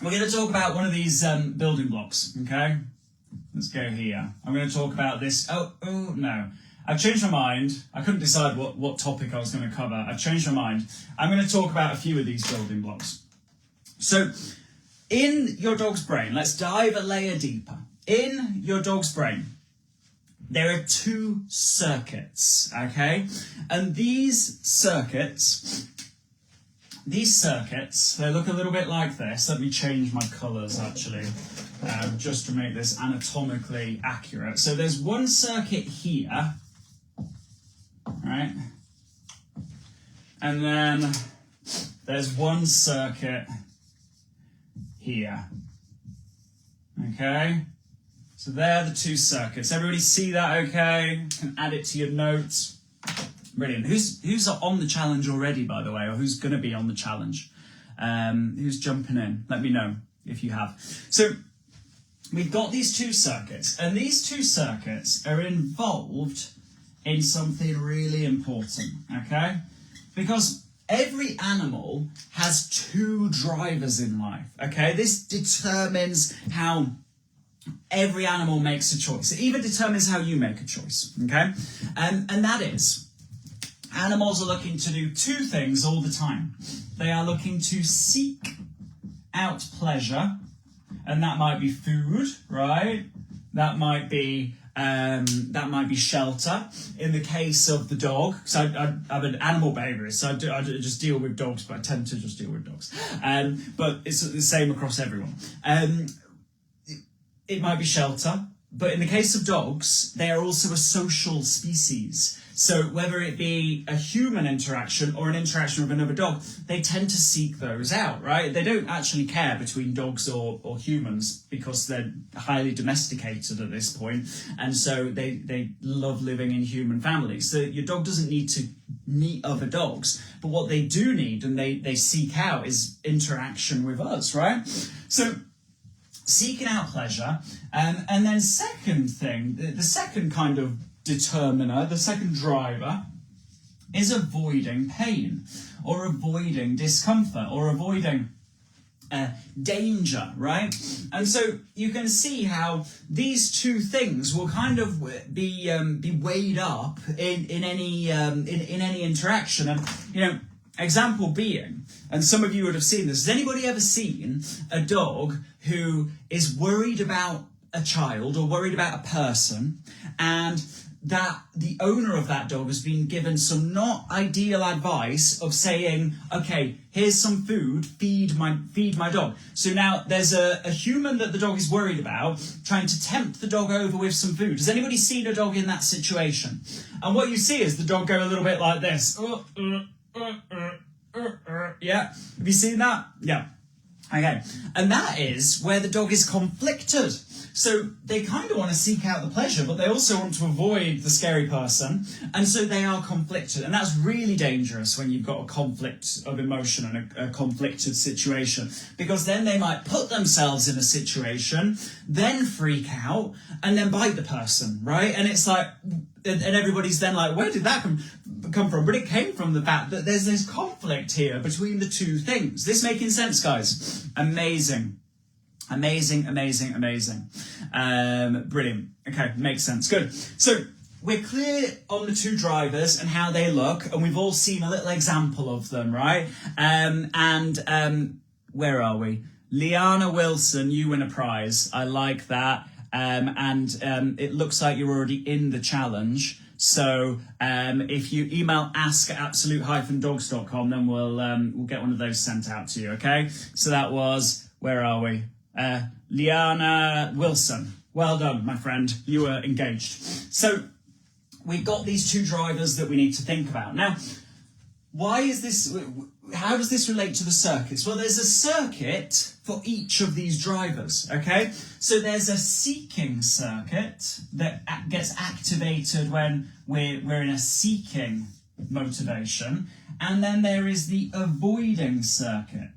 we're going to talk about one of these building blocks, okay? Let's go here. I'm going to talk about this. Oh, no. I've changed my mind. I couldn't decide what topic I was going to cover. I've changed my mind. I'm going to talk about a few of these building blocks. So, in your dog's brain, let's dive a layer deeper. In your dog's brain, there are 2 circuits, okay? And these circuits, they look a little bit like this. Let me change my colours, actually, just to make this anatomically accurate. So there's one circuit here, right? And then there's one circuit here, okay? So they're the 2 circuits. Everybody see that okay? You can add it to your notes. Brilliant. Who's on the challenge already, by the way, or who's going to be on the challenge? Who's jumping in? Let me know if you have. So we've got these 2 circuits, and these 2 circuits are involved in something really important, okay? Because every animal has 2 drivers in life, okay? This determines how every animal makes a choice. It even determines how you make a choice, okay? And that is, animals are looking to do 2 things all the time. They are looking to seek out pleasure, and that might be food, right? That might be shelter. In the case of the dog, because I'm an animal behaviourist, so I just deal with dogs, but I tend to just deal with dogs. But it's the same across everyone. It might be shelter, but in the case of dogs, they are also a social species. So whether it be a human interaction or an interaction with another dog, they tend to seek those out, right? They don't actually care between dogs or humans because they're highly domesticated at this point. And so they love living in human families. So your dog doesn't need to meet other dogs, but what they do need and they seek out is interaction with us, right? So seeking out pleasure, and then second thing, the second kind of determiner, the second driver, is avoiding pain, or avoiding discomfort, or avoiding danger, right? And so you can see how these 2 things will kind of be weighed up in any interaction. And example being, and some of you would have seen this, has anybody ever seen a dog who is worried about a child or worried about a person, and that the owner of that dog has been given some not ideal advice of saying, okay, here's some food, feed my dog. So now there's a human that the dog is worried about trying to tempt the dog over with some food. Has anybody seen a dog in that situation? And what you see is the dog go a little bit like this. Yeah, have you seen that? Yeah. Okay, and that is where the dog is conflicted. So they kind of want to seek out the pleasure, but they also want to avoid the scary person, and so they are conflicted. And that's really dangerous when you've got a conflict of emotion and a conflicted situation, because then they might put themselves in a situation, then freak out, and then bite the person, right? And it's like, and everybody's then like, where did that come from? But it came from the fact that there's this conflict here between the 2 things. This making sense, guys? Amazing. Amazing. Brilliant. Okay, makes sense. Good. So we're clear on the 2 drivers and how they look, and we've all seen a little example of them, right? Where are we? Liana Wilson, you win a prize. I like that. It looks like you're already in the challenge. So if you email ask@absolute-dogs.com, then we'll get one of those sent out to you, okay? So that was, where are we? Liana Wilson. Well done, my friend. You were engaged. So we've got these 2 drivers that we need to think about. Now, why is this? How does this relate to the circuits? Well, there's a circuit for each of these drivers, okay? So there's a seeking circuit that gets activated when we're in a seeking motivation, and then there is the avoiding circuit.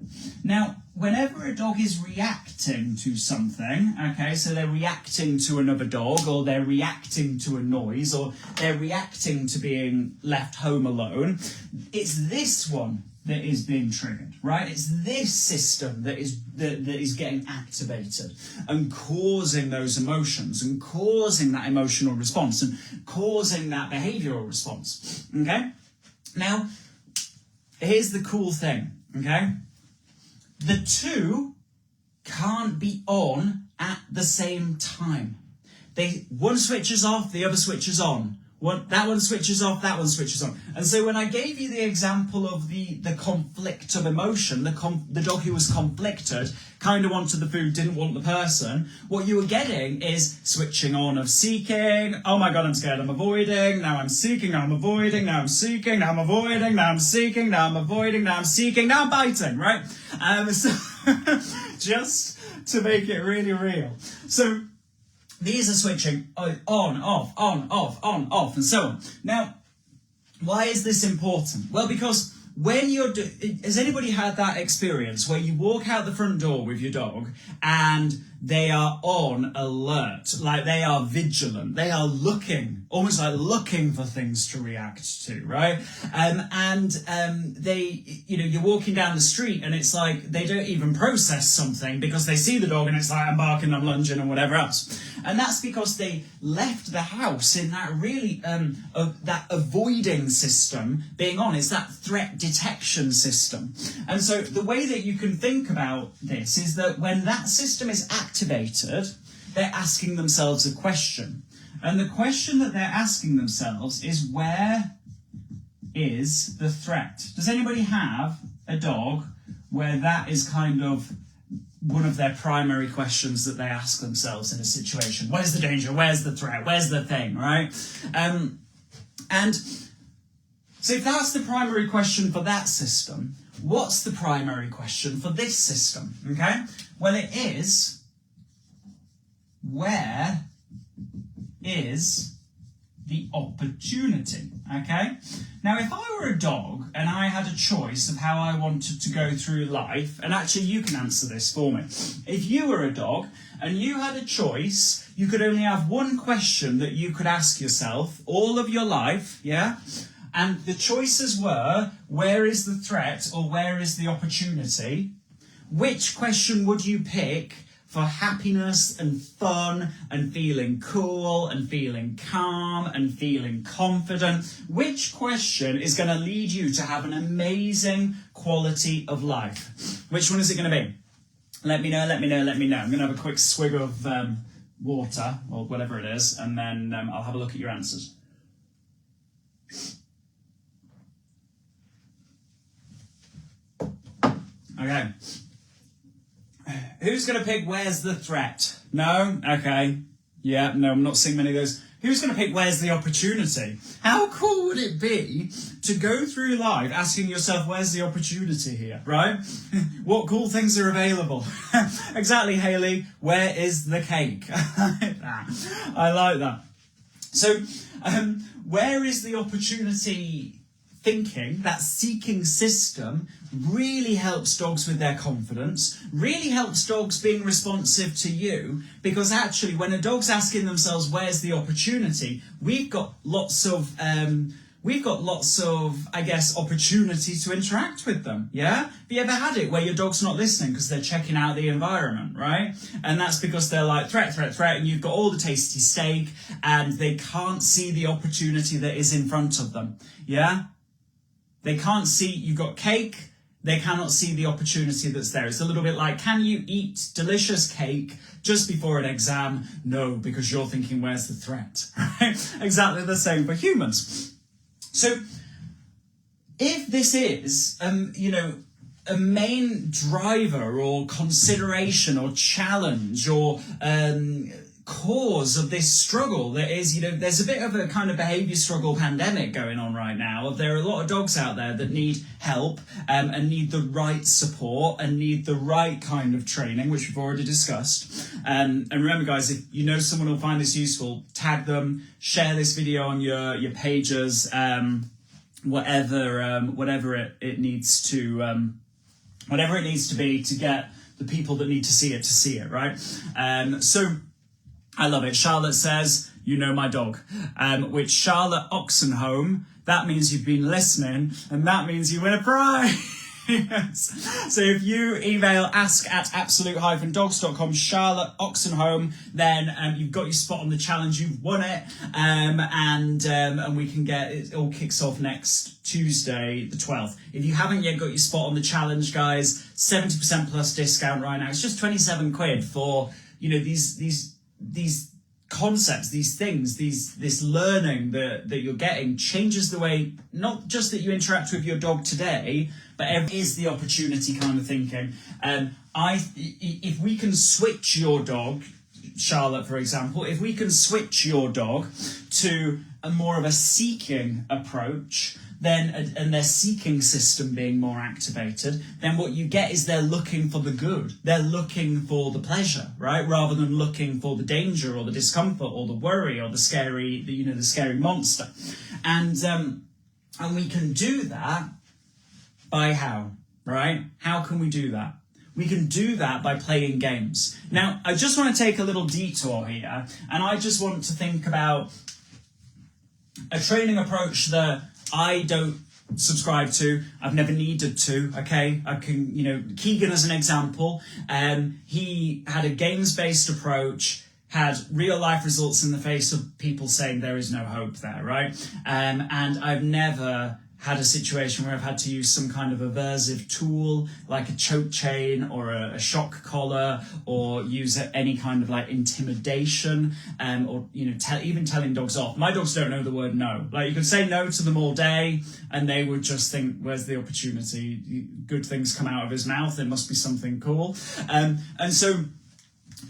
Now, whenever a dog is reacting to something, okay, so they're reacting to another dog, or they're reacting to a noise, or they're reacting to being left home alone, it's this one that is being triggered, right? It's this system that is getting activated and causing those emotions and causing that emotional response and causing that behavioral response, okay? Now, here's the cool thing, okay? The two can't be on at the same time. One switches off, the other switches on. That one switches off, that one switches on. And so when I gave you the example of the conflict of emotion, the dog who was conflicted, kind of wanted the food, didn't want the person, what you were getting is switching on of seeking, oh my God, I'm scared, I'm avoiding, now I'm seeking, now I'm avoiding, now I'm seeking, now I'm avoiding, now I'm seeking, now I'm avoiding, now I'm seeking, now I'm biting, right? So just to make it really real. So these are switching on, off, on, off, on, off, and so on. Now, why is this important? Well, because when has anybody had that experience where you walk out the front door with your dog and they are on alert, like they are vigilant, they are looking, almost like looking for things to react to, right? They, you're walking down the street and it's like they don't even process something because they see the dog and it's like, I'm barking, I'm lunging and whatever else. And that's because they left the house in that really, that avoiding system being on. It's that threat detection system. And so the way that you can think about this is that when that system is activated, they're asking themselves a question. And the question that they're asking themselves is, where is the threat? Does anybody have a dog where that is kind of one of their primary questions that they ask themselves in a situation? Where's the danger? Where's the threat? Where's the thing, right? And so if that's the primary question for that system, what's the primary question for this system, okay? Well, it is, where is the opportunity, okay? Now, if I were a dog and I had a choice of how I wanted to go through life, and actually you can answer this for me. If you were a dog and you had a choice, you could only have one question that you could ask yourself all of your life, yeah? And the choices were, where is the threat or where is the opportunity? Which question would you pick for happiness and fun and feeling cool and feeling calm and feeling confident? Which question is going to lead you to have an amazing quality of life? Which one is it going to be? Let me know, let me know, let me know. I'm going to have a quick swig of water or whatever it is, and then I'll have a look at your answers. Okay. Who's going to pick where's the threat? No? Okay. Yeah, no, I'm not seeing many of those. Who's going to pick where's the opportunity? How cool would it be to go through life asking yourself, where's the opportunity here, right? What cool things are available? Exactly, Hayley. Where is the cake? I like that. So, where is the opportunity thinking, that seeking system, really helps dogs with their confidence, really helps dogs being responsive to you, because actually when a dog's asking themselves where's the opportunity, we've got lots of I guess, opportunity to interact with them, yeah? Have you ever had it where your dog's not listening because they're checking out the environment, right? And that's because they're like, threat, threat, threat, and you've got all the tasty steak, and they can't see the opportunity that is in front of them, yeah? They can't see, you've got cake, they cannot see the opportunity that's there. It's a little bit like, can you eat delicious cake just before an exam? No, because you're thinking, where's the threat? Right? Exactly the same for humans. So, if this is, a main driver or consideration or challenge or cause of this struggle that is, there's a bit of a kind of behaviour struggle pandemic going on right now. There are a lot of dogs out there that need help and need the right support and need the right kind of training, which we've already discussed. And remember, guys, if you know someone will find this useful, tag them, share this video on your pages, whatever it needs to be to get the people that need to see it, right? So I love it. Charlotte says, you know my dog, which Charlotte Oxenholm that means you've been listening, and that means you win a prize. So if you email ask@absolute-dogs.com, Charlotte Oxenholm, then you've got your spot on the challenge, you've won it, and we can get it. All kicks off next Tuesday the 12th. If you haven't yet got your spot on the challenge, guys, 70% plus discount right now. It's just 27 quid for, you know, these concepts, these things, this learning that you're getting changes the way, not just that you interact with your dog today, but is the opportunity kind of thinking. If we can switch your dog, Charlotte, for example, if we can switch your dog to a more of a seeking approach, then and their seeking system being more activated, then what you get is they're looking for the good. They're looking for the pleasure, right? Rather than looking for the danger or the discomfort or the worry or the scary monster. And we can do that by how, right? How can we do that? We can do that by playing games. Now, I just want to take a little detour here, and I just want to think about a training approach that I don't subscribe to. I've never needed to, okay? I can, Keegan as an example, he had a games-based approach, had real-life results in the face of people saying there is no hope there, right? And I've never had a situation where I've had to use some kind of aversive tool like a choke chain or a shock collar, or use any kind of like intimidation, or even telling dogs off. My dogs don't know the word no. Like, you could say no to them all day and they would just think, where's the opportunity? Good things come out of his mouth, there must be something cool. And so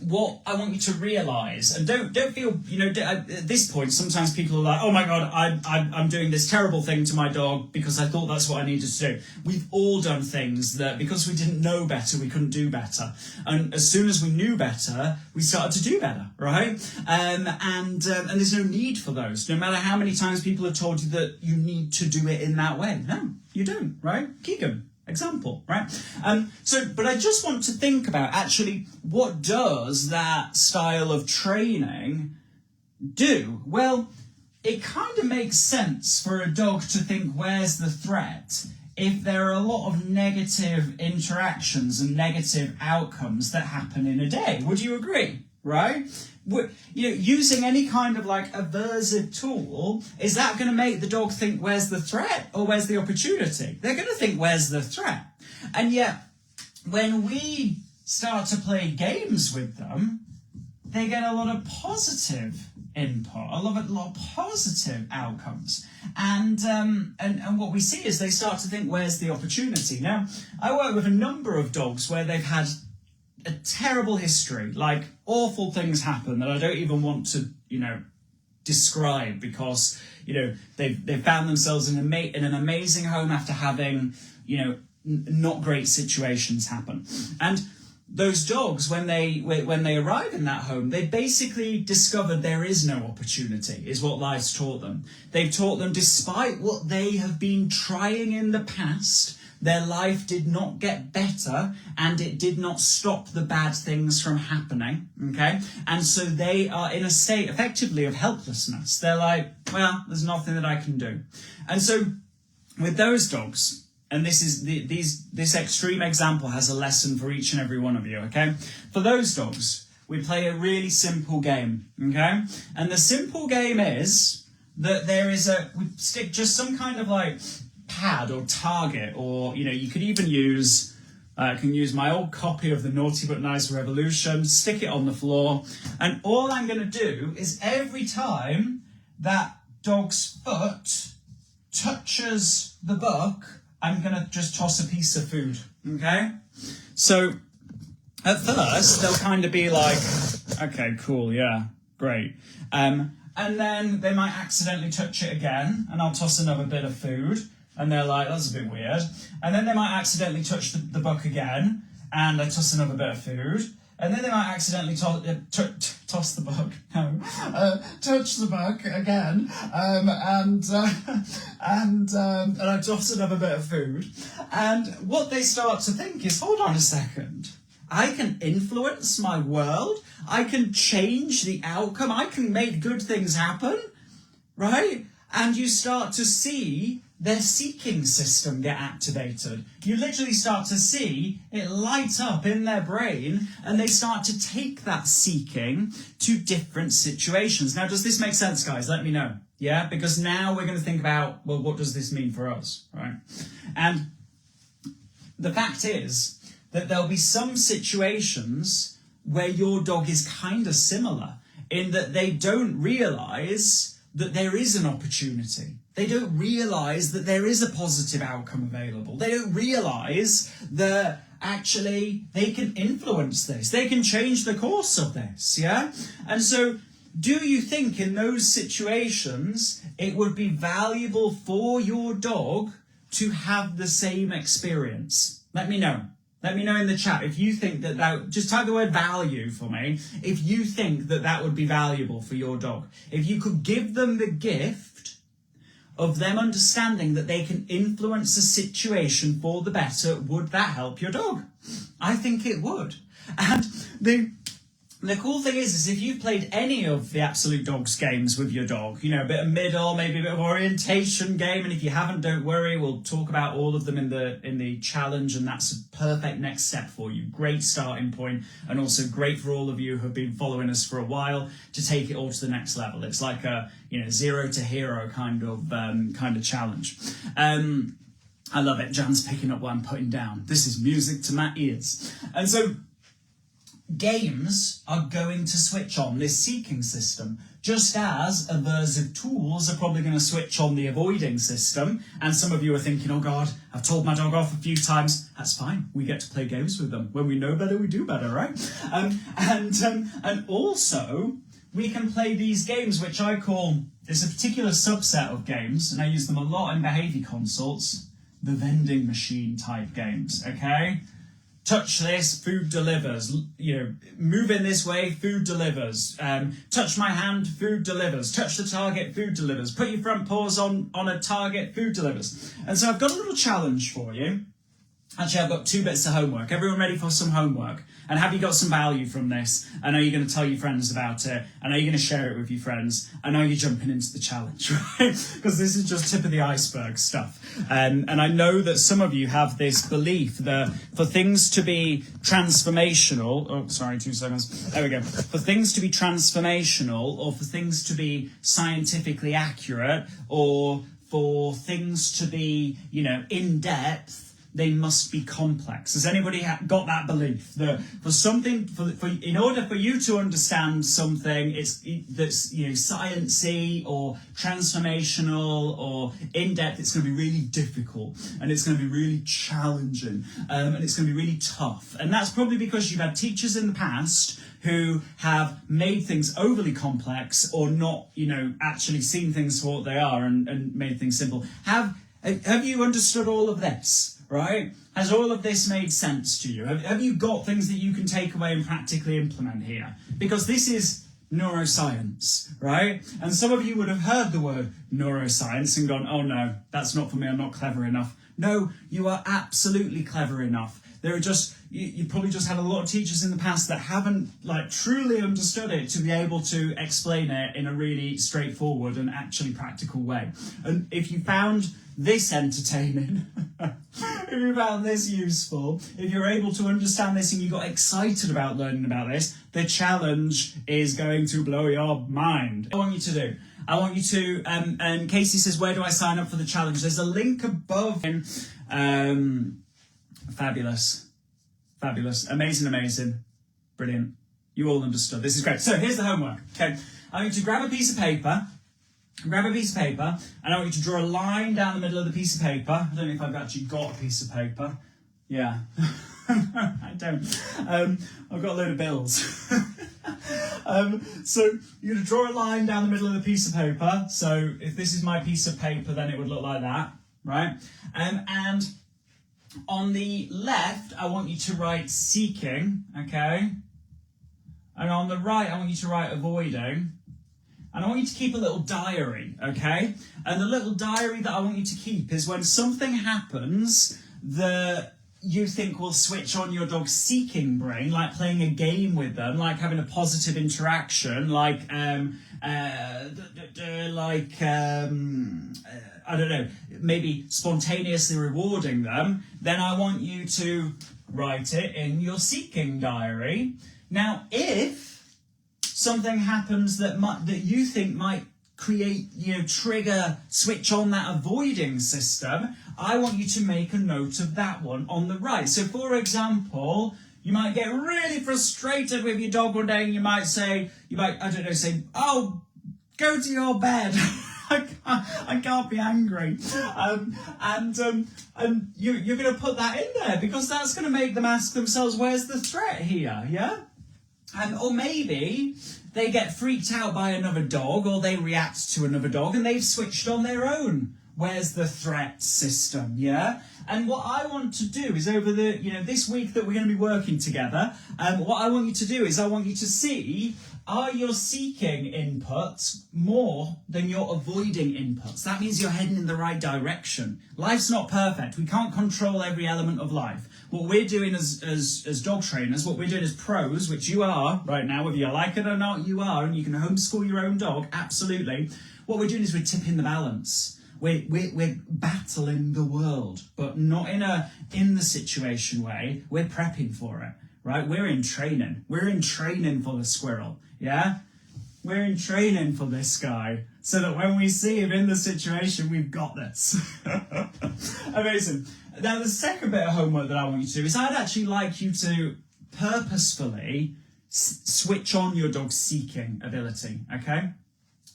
what I want you to realise, and don't feel, at this point, sometimes people are like, oh my God, I'm doing this terrible thing to my dog because I thought that's what I needed to do. We've all done things that because we didn't know better, we couldn't do better. And as soon as we knew better, we started to do better, right? And there's no need for those. No matter how many times people have told you that you need to do it in that way. No, you don't, right? Keegan. Example, right? But I just want to think about actually what does that style of training do? Well, it kind of makes sense for a dog to think, where's the threat? If there are a lot of negative interactions and negative outcomes that happen in a day. Would you agree? Right? Using any kind of like aversive tool, is that going to make the dog think where's the threat or where's the opportunity? They're going to think where's the threat. And yet when we start to play games with them, they get a lot of positive input, a lot of positive outcomes. And what we see is they start to think where's the opportunity. Now, I work with a number of dogs where they've had a terrible history, like awful things happen that I don't even want to, describe, because, they've found themselves in an amazing home after having, not great situations happen. And those dogs, when they arrive in that home, they basically discovered there is no opportunity, is what life's taught them. They've taught them, despite what they have been trying in the past, their life did not get better, and it did not stop the bad things from happening, okay? And so they are in a state, effectively, of helplessness. They're like, well, there's nothing that I can do. And so with those dogs, and this is this extreme example has a lesson for each and every one of you, okay? For those dogs, we play a really simple game, okay? And the simple game is that we stick just some kind of like pad or target, or you could even use I can use my old copy of the Naughty But Nice Revolution, stick it on the floor, and all I'm going to do is every time that dog's foot touches the book, I'm going to just toss a piece of food, okay? So at first they'll kind of be like, okay, cool, yeah, great. And then they might accidentally touch it again, and I'll toss another bit of food. And they're like, that's a bit weird. And then they might accidentally touch the book again, and I toss another bit of food. And then they might accidentally toss the book. No, touch the book again, and I toss another bit of food. And what they start to think is, hold on a second, I can influence my world. I can change the outcome. I can make good things happen, right? and you start to see their seeking system get activated. You literally start to see it light up in their brain, and they start to take that seeking to different situations. Now, does this make sense, guys? Let me know. Yeah, because now we're going to think about, well, what does this mean for us, right? And the fact is that there'll be some situations where your dog is kind of similar in that they don't realize that there is an opportunity. They don't realize that there is a positive outcome available. They don't realize that actually they can influence this. They can change the course of this, yeah? And so, do you think in those situations it would be valuable for your dog to have the same experience? Let me know. Let me know in the chat if you think that just type the word value for me, if you think that would be valuable for your dog. If you could give them the gift of them understanding that they can influence a situation for the better, would that help your dog? I think it would. And the cool thing is if you've played any of the Absolute Dogs games with your dog, a bit of middle, maybe a bit of orientation game, and if you haven't, don't worry, we'll talk about all of them in the challenge, and that's a perfect next step for you. Great starting point, and also great for all of you who have been following us for a while to take it all to the next level. It's like a zero to hero kind of challenge. I love it. Jan's picking up what I'm putting down. This is music to my ears. And so games are going to switch on this seeking system, just as aversive tools are probably going to switch on the avoiding system. And some of you are thinking, oh God, I've told my dog off a few times. That's fine. We get to play games with them. When we know better, we do better, right? And also, we can play these games, which I call, there's a particular subset of games, and I use them a lot in behaviour consults, the vending machine type games, okay? Touch this, food delivers. Move in this way, food delivers. Touch my hand, food delivers. Touch the target, food delivers. Put your front paws on a target, food delivers. And so I've got a little challenge for you. Actually, I've got 2 bits of homework. Everyone ready for some homework? And have you got some value from this? And are you going to tell your friends about it? And are you going to share it with your friends? And are you jumping into the challenge, right? Because this is just tip of the iceberg stuff. And I know that some of you have this belief that for things to be transformational, oh, sorry, 2 seconds. There we go. For things to be transformational, or for things to be scientifically accurate, or for things to be, in depth, they must be complex. Has anybody got that belief that in order for you to understand something, that's sciencey or transformational or in depth, it's going to be really difficult, and it's going to be really challenging, and it's going to be really tough. And that's probably because you've had teachers in the past who have made things overly complex, or not, actually seen things for what they are and made things simple. Have you understood all of this? Right? Has all of this made sense to you? Have you got things that you can take away and practically implement here? Because this is neuroscience, right? And some of you would have heard the word neuroscience and gone, oh no, that's not for me, I'm not clever enough. No, you are absolutely clever enough. There are you probably just had a lot of teachers in the past that haven't truly understood it to be able to explain it in a really straightforward and actually practical way. And if you found this entertaining, if you found this useful, if you're able to understand this and you got excited about learning about this, the challenge is going to blow your mind. What I want you to do, and Casey says, where do I sign up for the challenge? There's a link above. Fabulous. Amazing. Brilliant. You all understood. This is great. So here's the homework. Okay. I want you to grab a piece of paper, and I want you to draw a line down the middle of the piece of paper. I don't know if I've actually got a piece of paper. Yeah. I don't. I've got a load of bills. So you're going to draw a line down the middle of the piece of paper. So if this is my piece of paper, then it would look like that, right? And on the left, I want you to write seeking, okay? And on the right, I want you to write avoiding. And I want you to keep a little diary, okay? And the little diary that I want you to keep is when something happens that you think will switch on your dog's seeking brain, like playing a game with them, like having a positive interaction, I don't know, maybe spontaneously rewarding them, then I want you to write it in your seeking diary. Now, if something happens that you think might create, trigger, switch on that avoiding system, I want you to make a note of that one on the right. So, for example, you might get really frustrated with your dog one day and you might say, oh, go to your bed. I can't be angry. And you're going to put that in there because that's going to make them ask themselves, where's the threat here, yeah? Or maybe they get freaked out by another dog or they react to another dog and they've switched on their own. Where's the threat system, yeah? And what I want to do is over this week that we're going to be working together, what I want you to do is I want you to see, are your seeking inputs more than your avoiding inputs? That means you're heading in the right direction. Life's not perfect. We can't control every element of life. What we're doing as dog trainers, what we're doing as pros, which you are right now, whether you like it or not, you are, and you can homeschool your own dog, absolutely. What we're doing is we're tipping the balance. We're battling the world, but not in the situation way. We're prepping for it, right? We're in training. We're in training for the squirrel, yeah? We're in training for this guy, so that when we see him in the situation, we've got this. Amazing. Now, the second bit of homework that I want you to do is I'd actually like you to purposefully switch on your dog's seeking ability, okay?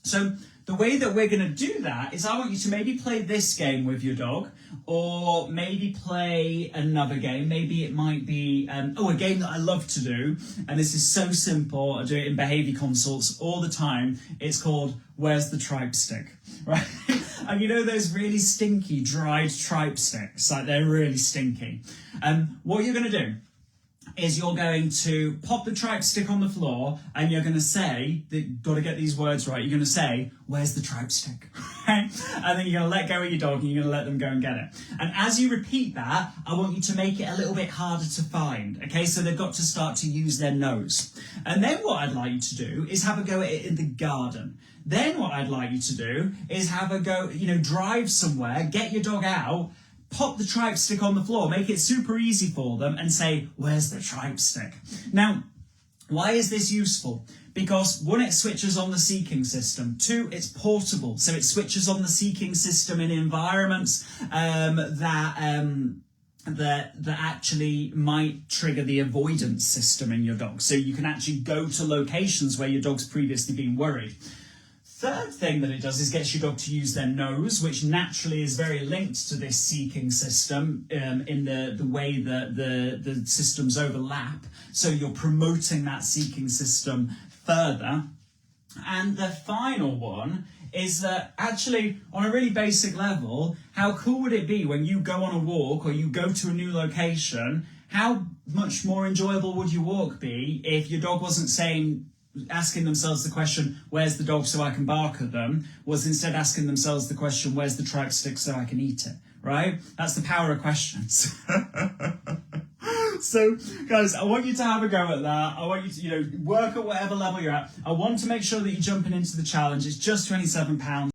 So the way that we're going to do that is I want you to maybe play this game with your dog, or maybe play another game. Maybe it might be, a game that I love to do, and this is so simple. I do it in behaviour consults all the time. It's called Where's the Tripe Stick, right? And you know those really stinky dried tripe sticks, like they're really stinky. What you're going to do is you're going to pop the tripe stick on the floor and you're going to say, got to get these words right, you're going to say, where's the tripe stick? And then you're going to let go of your dog and you're going to let them go and get it. And as you repeat that, I want you to make it a little bit harder to find, okay? So they've got to start to use their nose. And then what I'd like you to do is have a go at it in the garden. Then what I'd like you to do is have a go, drive somewhere, get your dog out, pop the tripe stick on the floor, make it super easy for them and say, where's the tripe stick? Now, why is this useful? Because one, it switches on the seeking system. Two, it's portable. So it switches on the seeking system in environments that actually might trigger the avoidance system in your dog. So you can actually go to locations where your dog's previously been worried. Third thing that it does is gets your dog to use their nose, which naturally is very linked to this seeking system in the way that the systems overlap. So you're promoting that seeking system further. And the final one is that actually, on a really basic level, how cool would it be when you go on a walk or you go to a new location? How much more enjoyable would your walk be if your dog wasn't asking themselves the question, where's the dog so I can bark at them, was instead asking themselves the question, where's the tripe stick so I can eat it, right? That's the power of questions. So, guys, I want you to have a go at that. I want you to, work at whatever level you're at. I want to make sure that you're jumping into the challenge. It's just £27.